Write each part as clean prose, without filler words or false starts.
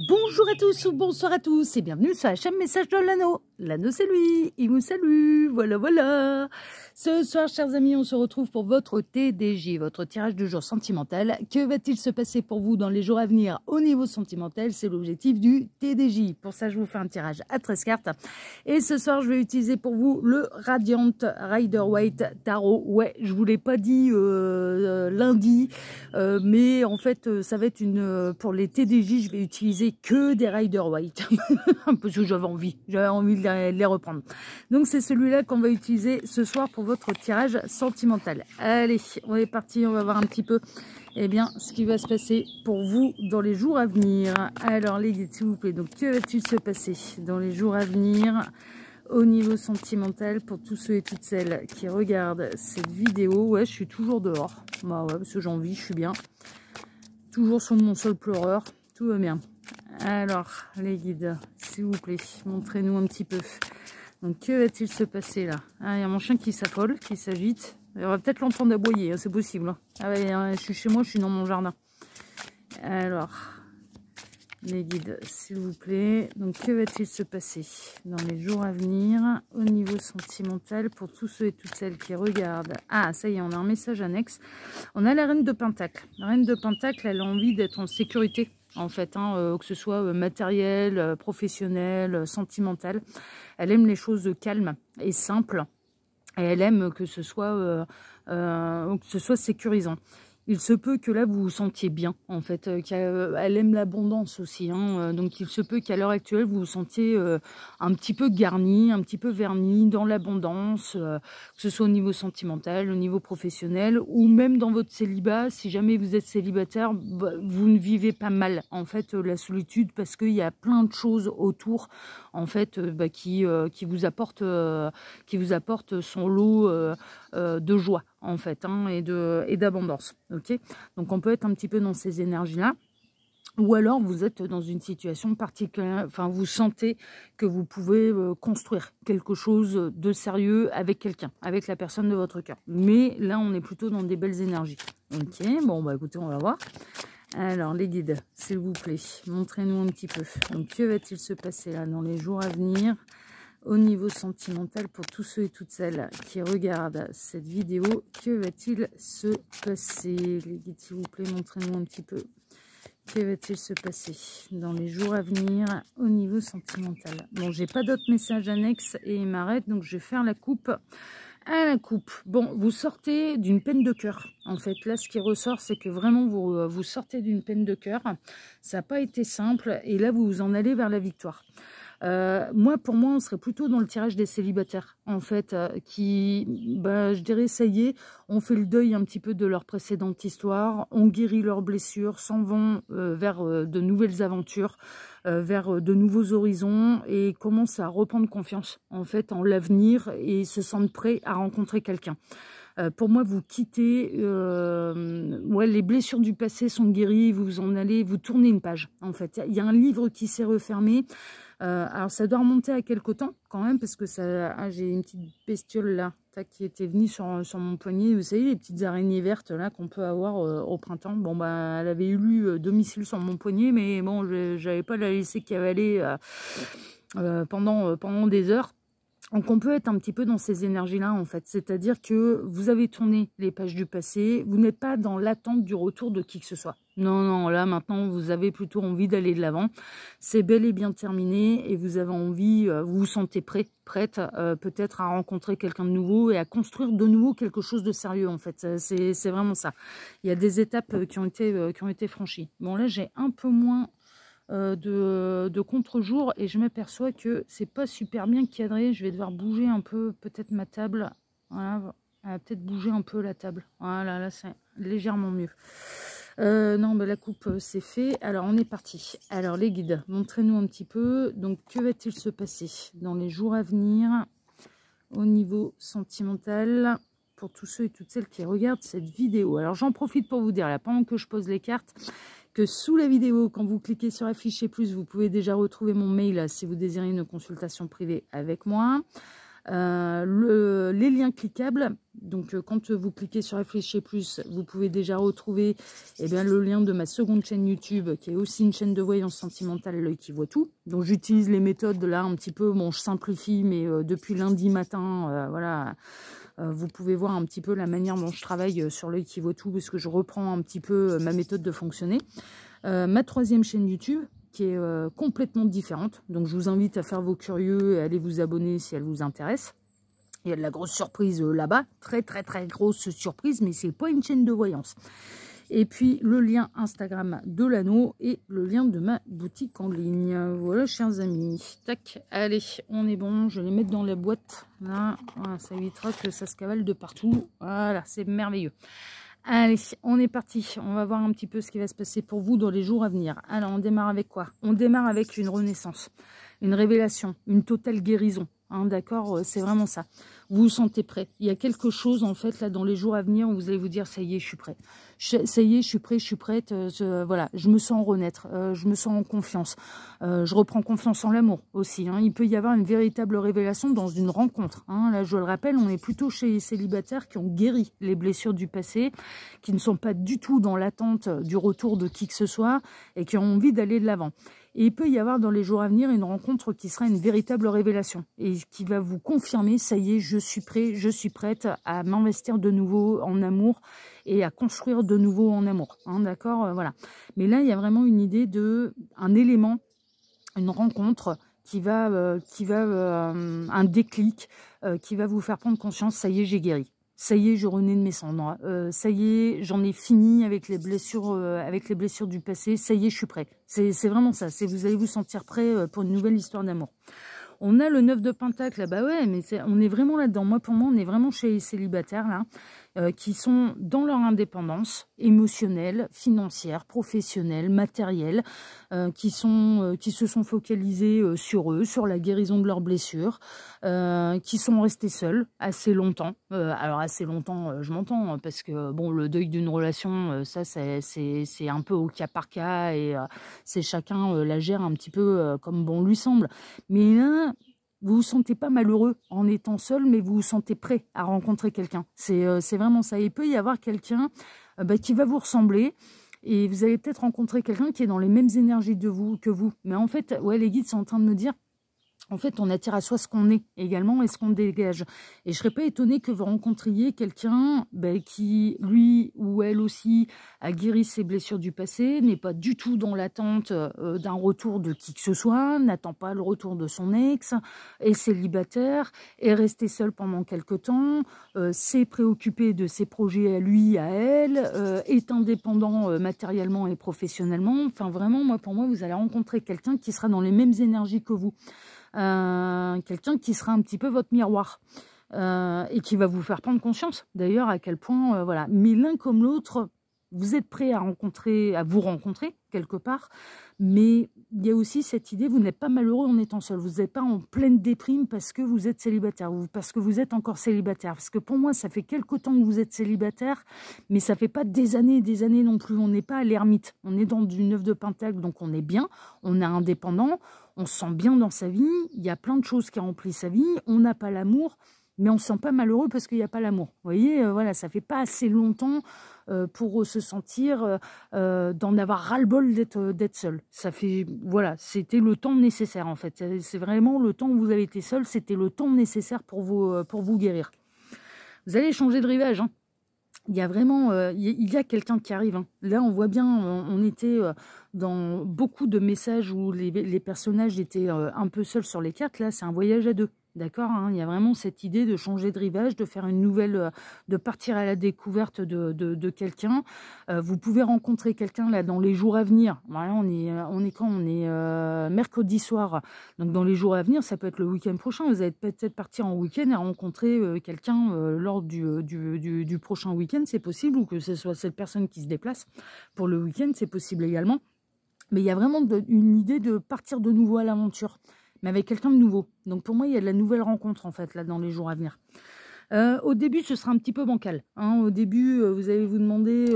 Bonjour à tous ou bonsoir à tous et bienvenue sur la chaîne Message de l'Anneau. L'Anneau c'est lui, il vous salue, voilà. Ce soir chers amis, on se retrouve pour votre TDJ, votre tirage du jour sentimental. Que va-t-il se passer pour vous dans les jours à venir au niveau sentimental? C'est l'objectif du TDJ. Pour ça je vous fais un tirage à 13 cartes. Et ce soir je vais utiliser pour vous le Radiant Rider-Waite Tarot. Ouais, je vous l'ai pas dit lundi, mais en fait ça va être pour les TDJ, je vais utiliser que des Rider-Waite parce que j'avais envie de les reprendre. Donc c'est celui-là qu'on va utiliser ce soir pour votre tirage sentimental. Allez, on est parti, on va voir un petit peu ce qui va se passer pour vous dans les jours à venir. Alors les guides, s'il vous plaît, donc que va-t-il se passer dans les jours à venir au niveau sentimental pour tous ceux et toutes celles qui regardent cette vidéo? Ouais, je suis toujours dehors. Bah ouais, parce que j'ai envie, je suis bien. Toujours sur mon sol pleureur, tout va bien. Alors, les guides, s'il vous plaît, montrez-nous un petit peu. Donc, que va-t-il se passer là? Ah, il y a mon chien qui s'affole, qui s'agite. On va peut-être l'entendre aboyer, hein, c'est possible. Hein. Ah ouais, je suis chez moi, je suis dans mon jardin. Alors, les guides, s'il vous plaît. Donc, que va-t-il se passer dans les jours à venir au niveau sentimental pour tous ceux et toutes celles qui regardent? Ah, ça y est, on a un message annexe. On a la reine de Pentacle. La reine de Pentacle, elle a envie d'être en sécurité, en fait, que ce soit matériel, professionnel, sentimental. Elle aime les choses calmes et simples. Et elle aime que ce soit sécurisant. Il se peut que là, vous vous sentiez bien, en fait. Elle aime l'abondance aussi. Donc, il se peut qu'à l'heure actuelle, vous vous sentiez un petit peu garni, un petit peu verni dans l'abondance, que ce soit au niveau sentimental, au niveau professionnel, ou même dans votre célibat. Si jamais vous êtes célibataire, vous ne vivez pas mal, en fait, la solitude, parce qu'il y a plein de choses autour, en fait, qui vous apportent son lot de joie, en fait, et d'abondance. Ok, donc on peut être un petit peu dans ces énergies-là. Ou alors vous êtes dans une situation particulière, enfin vous sentez que vous pouvez construire quelque chose de sérieux avec quelqu'un, avec la personne de votre cœur. Mais là on est plutôt dans des belles énergies. Ok, bon bah écoutez, on va voir. Alors les guides, s'il vous plaît, montrez-nous un petit peu. Donc que va-t-il se passer là dans les jours à venir au niveau sentimental pour tous ceux et toutes celles qui regardent cette vidéo? Que va-t-il se passer? Les guides, s'il vous plaît, montrez-nous un petit peu. Que va-t-il se passer dans les jours à venir au niveau sentimental? Bon, j'ai pas d'autres messages annexes et il m'arrête, donc je vais faire la coupe à la coupe. Bon, vous sortez d'une peine de cœur. En fait, là, ce qui ressort, c'est que vraiment, vous sortez d'une peine de cœur. Ça n'a pas été simple et là, vous vous en allez vers la victoire. Pour moi, on serait plutôt dans le tirage des célibataires, en fait, je dirais, ça y est, on fait le deuil un petit peu de leur précédente histoire, on guérit leurs blessures, s'en vont vers de nouvelles aventures, vers de nouveaux horizons et commencent à reprendre confiance, en fait, en l'avenir et se sentent prêts à rencontrer quelqu'un. Pour moi, vous quittez, les blessures du passé sont guéries, vous en allez, vous tournez une page, en fait. Il y a un livre qui s'est refermé. Alors, ça doit remonter à quelque temps, quand même, parce que j'ai une petite bestiole, là, qui était venue sur mon poignet. Vous savez, les petites araignées vertes, là, qu'on peut avoir au printemps. Bon, elle avait eu domicile sur mon poignet, mais bon, je n'avais pas la laisser cavaler pendant des heures. Donc on peut être un petit peu dans ces énergies-là, en fait. C'est-à-dire que vous avez tourné les pages du passé, vous n'êtes pas dans l'attente du retour de qui que ce soit. Non, là maintenant vous avez plutôt envie d'aller de l'avant. C'est bel et bien terminé et vous avez envie, vous vous sentez prête peut-être à rencontrer quelqu'un de nouveau et à construire de nouveau quelque chose de sérieux, en fait. C'est vraiment ça. Il y a des étapes qui ont été franchies. Bon, là j'ai un peu moins de contre-jour et je m'aperçois que c'est pas super bien cadré. Je vais devoir bouger un peu peut-être ma table. Voilà, peut-être bouger un peu la table. Voilà, là c'est légèrement mieux. Non, la coupe c'est fait. Alors on est parti. Alors les guides, montrez-nous un petit peu. Donc que va-t-il se passer dans les jours à venir au niveau sentimental pour tous ceux et toutes celles qui regardent cette vidéo? Alors j'en profite pour vous dire là, pendant que je pose les cartes, que sous la vidéo, quand vous cliquez sur afficher plus, vous pouvez déjà retrouver mon mail si vous désirez une consultation privée avec moi. Les liens cliquables, donc quand vous cliquez sur Réfléchissez plus, vous pouvez déjà retrouver le lien de ma seconde chaîne YouTube, qui est aussi une chaîne de voyance sentimentale, l'œil qui voit tout. Donc j'utilise les méthodes là un petit peu, bon je simplifie, mais depuis lundi matin, voilà, vous pouvez voir un petit peu la manière dont je travaille sur l'œil qui voit tout, parce que je reprends un petit peu ma méthode de fonctionner. Ma troisième chaîne YouTube, qui est complètement différente. Donc je vous invite à faire vos curieux et à aller vous abonner si elle vous intéresse. Il y a de la grosse surprise là-bas, très grosse surprise, mais c'est pas une chaîne de voyance. Et puis le lien Instagram de l'anneau et le lien de ma boutique en ligne. Voilà, chers amis. Tac, allez, on est bon. Je vais les mettre dans la boîte. Là, voilà, ça évitera que ça se cavale de partout. Voilà, c'est merveilleux. Allez, on est parti. On va voir un petit peu ce qui va se passer pour vous dans les jours à venir. Alors, on démarre avec quoi? On démarre avec une renaissance, une révélation, une totale guérison. Hein, d'accord, c'est vraiment ça. Vous vous sentez prêt. Il y a quelque chose, en fait, là, dans les jours à venir, où vous allez vous dire, ça y est, je suis prêt. Ça y est, je suis prêt, je suis prête. Voilà, je me sens renaître. Je me sens en confiance. Je reprends confiance en l'amour aussi. Hein. Il peut y avoir une véritable révélation dans une rencontre. Hein. Là, je le rappelle, on est plutôt chez les célibataires qui ont guéri les blessures du passé, qui ne sont pas du tout dans l'attente du retour de qui que ce soit et qui ont envie d'aller de l'avant. Et il peut y avoir dans les jours à venir une rencontre qui sera une véritable révélation et qui va vous confirmer, ça y est, je suis prêt, je suis prête à m'investir de nouveau en amour et à construire de nouveau en amour. Hein, d'accord, voilà. Mais là, il y a vraiment une idée de un élément, une rencontre qui va un déclic qui va vous faire prendre conscience, ça y est, j'ai guéri. Ça y est, je renais de mes cendres. Ça y est, j'en ai fini avec les blessures du passé. Ça y est, je suis prêt. C'est vraiment ça. Vous allez vous sentir prêt pour une nouvelle histoire d'amour. On a le 9 de Pentacle, bah ouais, mais on est vraiment là-dedans. Moi, pour moi, on est vraiment chez les célibataires, là, qui sont dans leur indépendance émotionnelle, financière, professionnelle, matérielle, qui se sont focalisés sur eux, sur la guérison de leurs blessures, qui sont restés seuls assez longtemps. Alors, assez longtemps, je m'entends, hein, parce que, bon, le deuil d'une relation, ça, c'est un peu au cas par cas, et c'est chacun la gère un petit peu comme bon lui semble. Mais là, vous vous sentez pas malheureux en étant seul, mais vous vous sentez prêt à rencontrer quelqu'un. C'est vraiment ça. Il peut y avoir quelqu'un qui va vous ressembler, et vous allez peut-être rencontrer quelqu'un qui est dans les mêmes énergies que vous. Mais en fait, ouais, les guides sont en train de me dire, en fait, on attire à soi ce qu'on est également et ce qu'on dégage. Et je ne serais pas étonnée que vous rencontriez quelqu'un qui, lui ou elle aussi, a guéri ses blessures du passé, n'est pas du tout dans l'attente d'un retour de qui que ce soit, n'attend pas le retour de son ex, est célibataire, est resté seul pendant quelque temps, s'est préoccupé de ses projets à lui, à elle, est indépendant matériellement et professionnellement. Enfin, vraiment, pour moi, vous allez rencontrer quelqu'un qui sera dans les mêmes énergies que vous. Quelqu'un qui sera un petit peu votre miroir et qui va vous faire prendre conscience d'ailleurs à quel point voilà. Mais l'un comme l'autre, vous êtes prêt à vous rencontrer quelque part, mais il y a aussi cette idée, vous n'êtes pas malheureux en étant seul, vous n'êtes pas en pleine déprime parce que vous êtes célibataire, ou parce que vous êtes encore célibataire, parce que pour moi ça fait quelque temps que vous êtes célibataire, mais ça fait pas des années non plus, on n'est pas à l'ermite, on est dans du 9 de Pentacle, donc on est bien, on est indépendant, on se sent bien dans sa vie, il y a plein de choses qui remplissent sa vie, on n'a pas l'amour, mais on ne se sent pas malheureux parce qu'il n'y a pas l'amour. Vous voyez, voilà, ça fait pas assez longtemps pour se sentir d'en avoir ras-le-bol d'être seul. Ça fait, voilà, c'était le temps nécessaire en fait. C'est vraiment le temps où vous avez été seul, c'était le temps nécessaire pour vous guérir. Vous allez changer de rivage, hein. Il y a vraiment, il y a quelqu'un qui arrive. Hein. Là, on voit bien, on était dans beaucoup de messages où les personnages étaient un peu seuls sur les cartes. Là, c'est un voyage à deux. D'accord, hein, il y a vraiment cette idée de changer de rivage, de faire une nouvelle, de partir à la découverte de quelqu'un. Vous pouvez rencontrer quelqu'un là dans les jours à venir. Voilà, on est quand? On est mercredi soir. Donc dans les jours à venir, ça peut être le week-end prochain. Vous allez peut-être partir en week-end et rencontrer quelqu'un lors du prochain week-end, c'est possible, ou que ce soit cette personne qui se déplace pour le week-end, c'est possible également. Mais il y a vraiment une idée de partir de nouveau à l'aventure, mais avec quelqu'un de nouveau. Donc pour moi, il y a de la nouvelle rencontre en fait là dans les jours à venir. Au début, ce sera un petit peu bancal. Hein. Au début, vous allez vous demander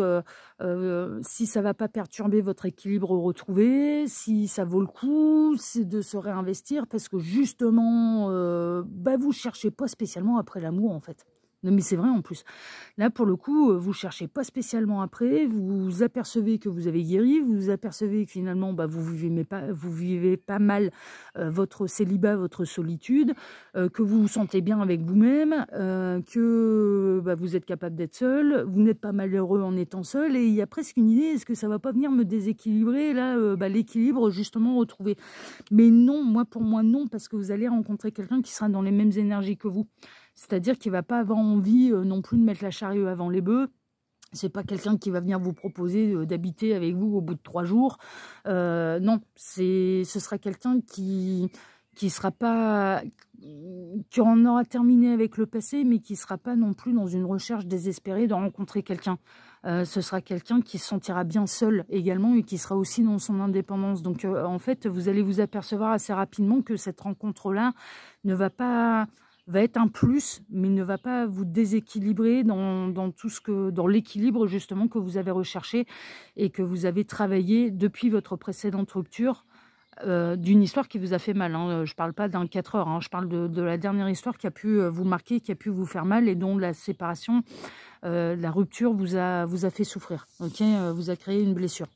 si ça va pas perturber votre équilibre retrouvé, si ça vaut le coup de se réinvestir, parce que justement, vous cherchez pas spécialement après l'amour, en fait. Non, mais c'est vrai en plus. Là, pour le coup, vous cherchez pas spécialement après, vous apercevez que vous avez guéri, vous apercevez que finalement, vous vivez pas mal votre célibat, votre solitude, que vous vous sentez bien avec vous-même, que vous êtes capable d'être seul, vous n'êtes pas malheureux en étant seul, et il y a presque une idée, est-ce que ça va pas venir me déséquilibrer, là, l'équilibre justement retrouvé. Mais non, pour moi, non, parce que vous allez rencontrer quelqu'un qui sera dans les mêmes énergies que vous. C'est-à-dire qu'il ne va pas avoir envie non plus de mettre la charrue avant les bœufs. C'est pas quelqu'un qui va venir vous proposer d'habiter avec vous au bout de 3 jours. Non, ce sera quelqu'un qui sera pas, qui en aura terminé avec le passé, mais qui sera pas non plus dans une recherche désespérée de rencontrer quelqu'un. Ce sera quelqu'un qui se sentira bien seul également et qui sera aussi dans son indépendance. Donc en fait, vous allez vous apercevoir assez rapidement que cette rencontre-là va être un plus, mais ne va pas vous déséquilibrer dans l'équilibre justement que vous avez recherché et que vous avez travaillé depuis votre précédente rupture, d'une histoire qui vous a fait mal. Hein. Je ne parle pas d'un 4 heures, hein. Je parle de la dernière histoire qui a pu vous marquer, qui a pu vous faire mal et dont la séparation, la rupture vous a fait souffrir, vous a créé une blessure.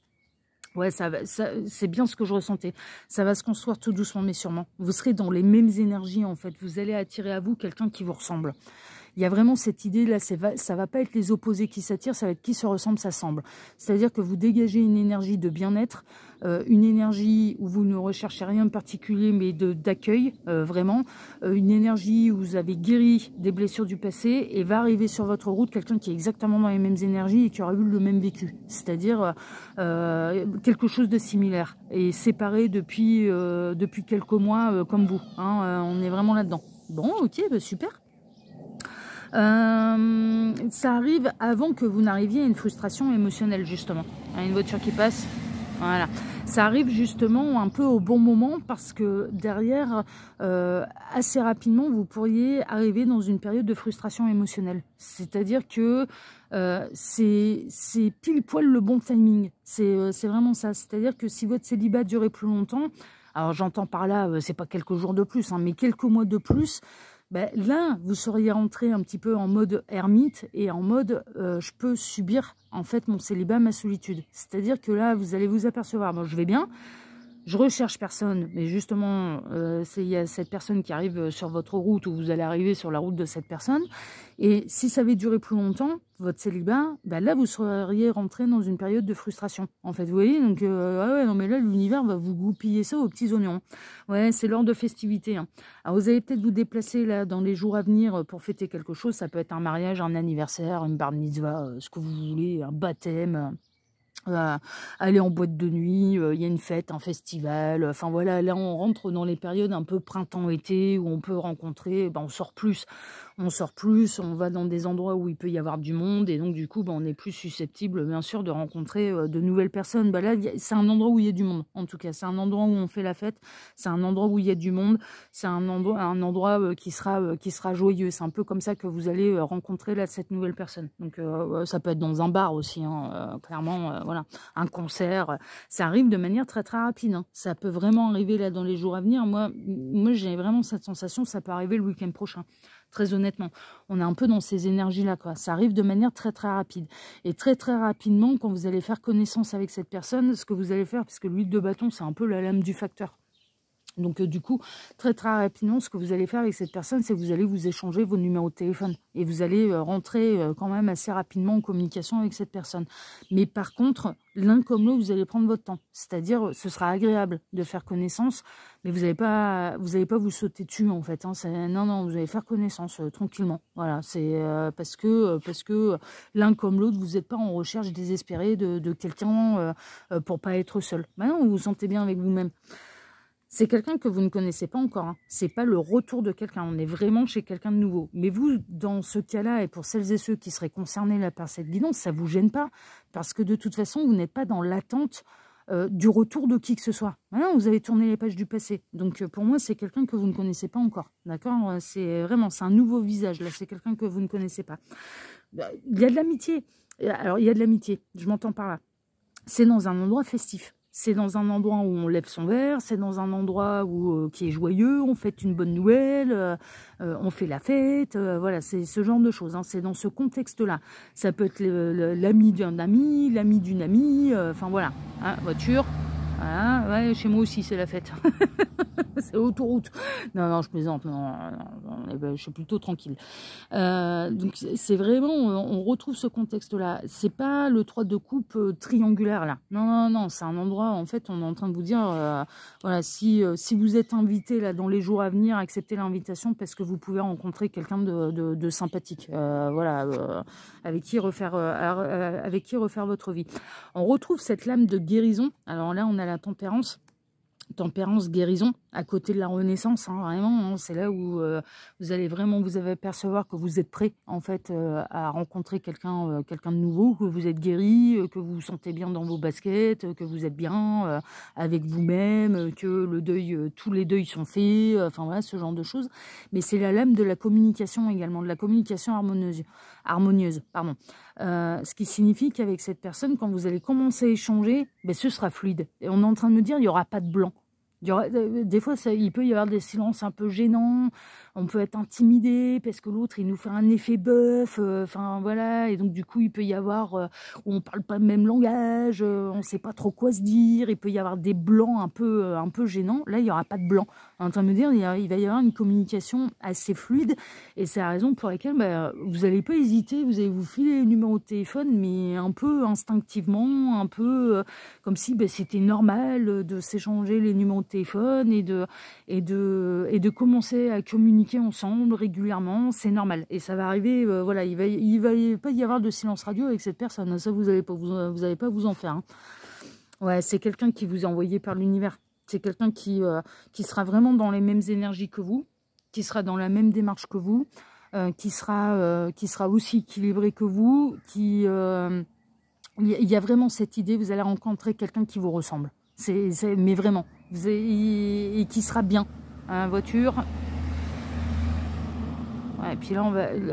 Ouais, c'est bien ce que je ressentais. Ça va se construire tout doucement, mais sûrement. Vous serez dans les mêmes énergies, en fait. Vous allez attirer à vous quelqu'un qui vous ressemble. Il y a vraiment cette idée-là, ça va pas être les opposés qui s'attirent, ça va être qui se ressemble, s'assemble. C'est-à-dire que vous dégagez une énergie de bien-être, une énergie où vous ne recherchez rien de particulier, mais d'accueil, vraiment. Une énergie où vous avez guéri des blessures du passé et va arriver sur votre route quelqu'un qui est exactement dans les mêmes énergies et qui aura eu le même vécu. C'est-à-dire quelque chose de similaire et séparé depuis quelques mois comme vous. Hein, on est vraiment là-dedans. Bon, ok, super. Ça arrive avant que vous n'arriviez à une frustration émotionnelle, justement. Une voiture qui passe, voilà. Ça arrive justement un peu au bon moment parce que derrière, assez rapidement, vous pourriez arriver dans une période de frustration émotionnelle. C'est-à-dire que c'est pile poil le bon timing. C'est vraiment ça. C'est-à-dire que si votre célibat durait plus longtemps, alors j'entends par là, c'est pas quelques jours de plus, hein, mais quelques mois de plus, là, vous seriez rentré un petit peu en mode ermite et en mode je peux subir en fait mon célibat, ma solitude. C'est-à-dire que là, vous allez vous apercevoir, bon, je vais bien, je recherche personne, mais justement, il y a cette personne qui arrive sur votre route ou vous allez arriver sur la route de cette personne. Et si ça avait duré plus longtemps, votre célibat, là, vous seriez rentré dans une période de frustration. En fait, vous voyez, donc, ah ouais, non, mais là, l'univers va vous goupiller ça aux petits oignons. Ouais, c'est l'heure de festivité. Hein. Alors, vous allez peut-être vous déplacer là dans les jours à venir pour fêter quelque chose. Ça peut être un mariage, un anniversaire, une bar mitzvah, ce que vous voulez, un baptême. Aller en boîte de nuit, il y a une fête, un festival, enfin voilà, là on rentre dans les périodes un peu printemps-été où on peut rencontrer, on sort plus, on va dans des endroits où il peut y avoir du monde et donc du coup on est plus susceptible bien sûr de rencontrer de nouvelles personnes. Là c'est un endroit où il y a du monde, en tout cas c'est un endroit où on fait la fête, c'est un endroit où il y a du monde, c'est un endroit qui sera joyeux, c'est un peu comme ça que vous allez rencontrer là cette nouvelle personne. Donc ça peut être dans un bar aussi, hein, clairement, voilà. Un concert, ça arrive de manière très très rapide. Hein. Ça peut vraiment arriver là dans les jours à venir. Moi j'ai vraiment cette sensation, ça peut arriver le week-end prochain. Très honnêtement, on est un peu dans ces énergies-là, quoi. Ça arrive de manière très très rapide. Et très très rapidement, quand vous allez faire connaissance avec cette personne, ce que vous allez faire, parce que l'huile de bâton, c'est un peu la lame du facteur. Donc du coup, très très rapidement, ce que vous allez faire avec cette personne, c'est que vous allez vous échanger vos numéros de téléphone. Et vous allez rentrer quand même assez rapidement en communication avec cette personne. Mais par contre, l'un comme l'autre, vous allez prendre votre temps. C'est-à-dire, ce sera agréable de faire connaissance, mais vous n'allez pas vous sauter dessus en fait. Hein. Non, vous allez faire connaissance tranquillement. Voilà, c'est parce que l'un comme l'autre, vous n'êtes pas en recherche désespérée de quelqu'un pour pas être seul. Non, vous vous sentez bien avec vous-même. C'est quelqu'un que vous ne connaissez pas encore. Hein. Ce n'est pas le retour de quelqu'un. On est vraiment chez quelqu'un de nouveau. Mais vous, dans ce cas-là, et pour celles et ceux qui seraient concernés là, par cette guidance, ça ne vous gêne pas. Parce que de toute façon, vous n'êtes pas dans l'attente du retour de qui que ce soit. Hein, vous avez tourné les pages du passé. Donc pour moi, c'est quelqu'un que vous ne connaissez pas encore. D'accord? C'est vraiment, c'est un nouveau visage. Là, c'est quelqu'un que vous ne connaissez pas. Il y a de l'amitié. Alors, il y a de l'amitié. Je m'entends par là. C'est dans un endroit festif. C'est dans un endroit où on lève son verre, c'est dans un endroit où qui est joyeux, on fête une bonne nouvelle, on fait la fête, voilà, c'est ce genre de choses. Hein, c'est dans ce contexte-là. Ça peut être l'ami d'un ami, l'ami d'une amie, enfin voilà, hein, voiture. Voilà, ouais, chez moi aussi c'est la fête. C'est autoroute. Non, non, je plaisante. Non, je suis plutôt tranquille. Donc c'est vraiment, on retrouve ce contexte-là. C'est pas le 3 de coupe triangulaire là. Non, non, non, c'est un endroit. En fait, on est en train de vous dire, voilà, si vous êtes invité là dans les jours à venir, acceptez l'invitation parce que vous pouvez rencontrer quelqu'un de sympathique. Voilà, avec qui refaire votre vie. On retrouve cette lame de guérison. Alors là, on a la tempérance. Tempérance, guérison, à côté de la renaissance, hein, vraiment, hein, c'est là où vous allez vraiment vous allez percevoir que vous êtes prêt en fait à rencontrer quelqu'un de nouveau, que vous êtes guéri, que vous vous sentez bien dans vos baskets, que vous êtes bien avec vous-même, que le deuil, tous les deuils sont faits, enfin voilà, ce genre de choses. Mais c'est la lame de la communication également, de la communication harmonieuse, pardon. Ce qui signifie qu'avec cette personne, quand vous allez commencer à échanger, ben, ce sera fluide. Et on est en train de me dire, il n'y aura pas de blanc. Des fois, il peut y avoir des silences un peu gênants, on peut être intimidé parce que l'autre, il nous fait un effet bœuf, enfin voilà, et donc du coup, il peut y avoir, où on parle pas le même langage, on sait pas trop quoi se dire, il peut y avoir des blancs un peu gênants. Là, il n'y aura pas de blanc. On est en train de me dire, il va y avoir une communication assez fluide, et c'est la raison pour laquelle vous n'allez pas hésiter, vous allez vous filer le numéro de téléphone, mais un peu instinctivement, un peu comme si c'était normal de s'échanger les numéros de téléphone et de commencer à communiquer ensemble régulièrement, c'est normal. Et ça va arriver, voilà, il va pas y avoir de silence radio avec cette personne, ça vous n'allez pas vous en faire. Hein. Ouais, c'est quelqu'un qui vous est envoyé par l'univers. C'est quelqu'un qui sera vraiment dans les mêmes énergies que vous, qui sera dans la même démarche que vous, qui sera aussi équilibré que vous, il y a vraiment cette idée, vous allez rencontrer quelqu'un qui vous ressemble. Mais vraiment, et qui sera bien. Hein, voiture. Ouais, et puis là,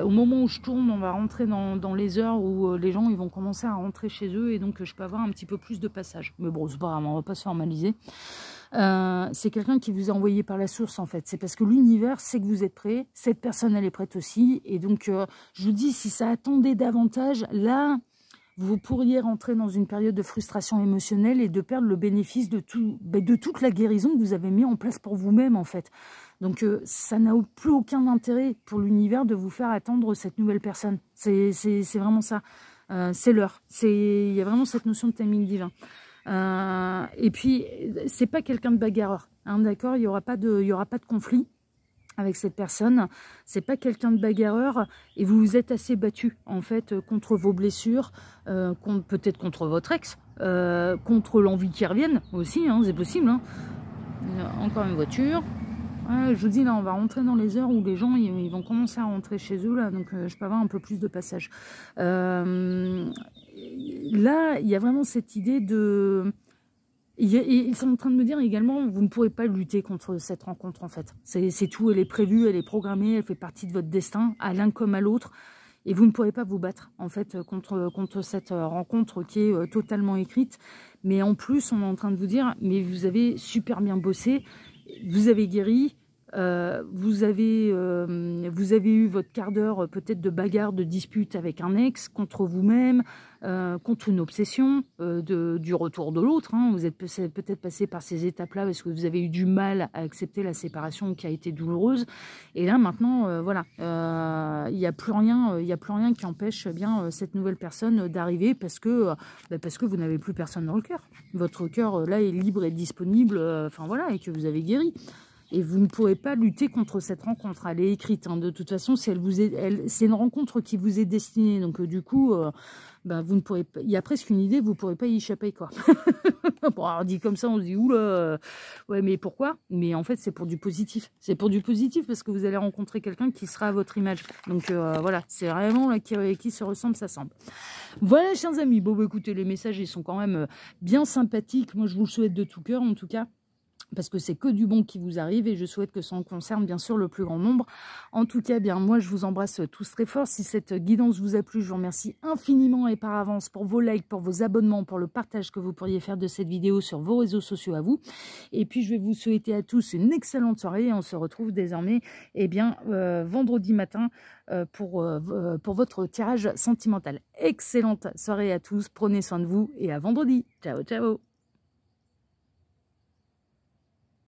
au moment où je tourne, on va rentrer dans les heures où les gens ils vont commencer à rentrer chez eux et donc je peux avoir un petit peu plus de passage. Mais bon, c'est pas grave, on va pas se formaliser. C'est quelqu'un qui vous a envoyé par la source en fait. C'est parce que l'univers sait que vous êtes prêt, cette personne elle est prête aussi. Et donc, je vous dis, si ça attendait davantage, là... vous pourriez rentrer dans une période de frustration émotionnelle et de perdre le bénéfice de toute la guérison que vous avez mis en place pour vous-même, en fait. Donc, ça n'a plus aucun intérêt pour l'univers de vous faire attendre cette nouvelle personne. C'est vraiment ça. C'est l'heure. Il y a vraiment cette notion de timing divin. Et puis, c'est pas quelqu'un de bagarreur. Hein, d'accord, il n'y aura pas de conflit avec cette personne, c'est pas quelqu'un de bagarreur et vous vous êtes assez battu en fait contre vos blessures, peut-être contre votre ex, contre l'envie qu'il revienne aussi, hein, c'est possible. Hein. Encore une voiture. Ouais, je vous dis là, on va rentrer dans les heures où les gens ils vont commencer à rentrer chez eux là, donc je peux avoir un peu plus de passage. Là, il y a vraiment cette idée de ils sont en train de me dire également, vous ne pourrez pas lutter contre cette rencontre en fait. C'est tout, elle est prévue, elle est programmée, elle fait partie de votre destin, à l'un comme à l'autre. Et vous ne pourrez pas vous battre en fait contre cette rencontre qui est totalement écrite. Mais en plus, on est en train de vous dire, mais vous avez super bien bossé, vous avez guéri, vous avez eu votre quart d'heure peut-être de bagarre, de dispute avec un ex, contre vous-même, contre une obsession du retour de l'autre. Hein. Vous êtes peut-être passé par ces étapes-là parce que vous avez eu du mal à accepter la séparation qui a été douloureuse. Et là maintenant, voilà, il n'y a plus rien qui empêche bien cette nouvelle personne d'arriver parce que vous n'avez plus personne dans le cœur. Votre cœur là est libre et disponible, enfin voilà, et que vous avez guéri. Et vous ne pourrez pas lutter contre cette rencontre. Elle est écrite. Hein. De toute façon, c'est une rencontre qui vous est destinée. Donc, du coup, ben, vous ne pourrez pas, il y a presque une idée, vous ne pourrez pas y échapper, quoi. Bon, alors dit comme ça, on se dit, oula, ouais, mais pourquoi? Mais en fait, c'est pour du positif. C'est pour du positif parce que vous allez rencontrer quelqu'un qui sera à votre image. Donc voilà, c'est vraiment là qui se ressemble, ça semble. Voilà, chers amis. Bon, bah, écoutez, les messages, ils sont quand même bien sympathiques. Moi, je vous le souhaite de tout cœur, en tout cas, parce que c'est que du bon qui vous arrive et je souhaite que ça en concerne bien sûr le plus grand nombre. En tout cas, bien moi je vous embrasse tous très fort. Si cette guidance vous a plu, je vous remercie infiniment et par avance pour vos likes, pour vos abonnements, pour le partage que vous pourriez faire de cette vidéo sur vos réseaux sociaux à vous. Et puis je vais vous souhaiter à tous une excellente soirée et on se retrouve désormais vendredi matin pour votre tirage sentimental. Excellente soirée à tous, prenez soin de vous et à vendredi. Ciao, ciao.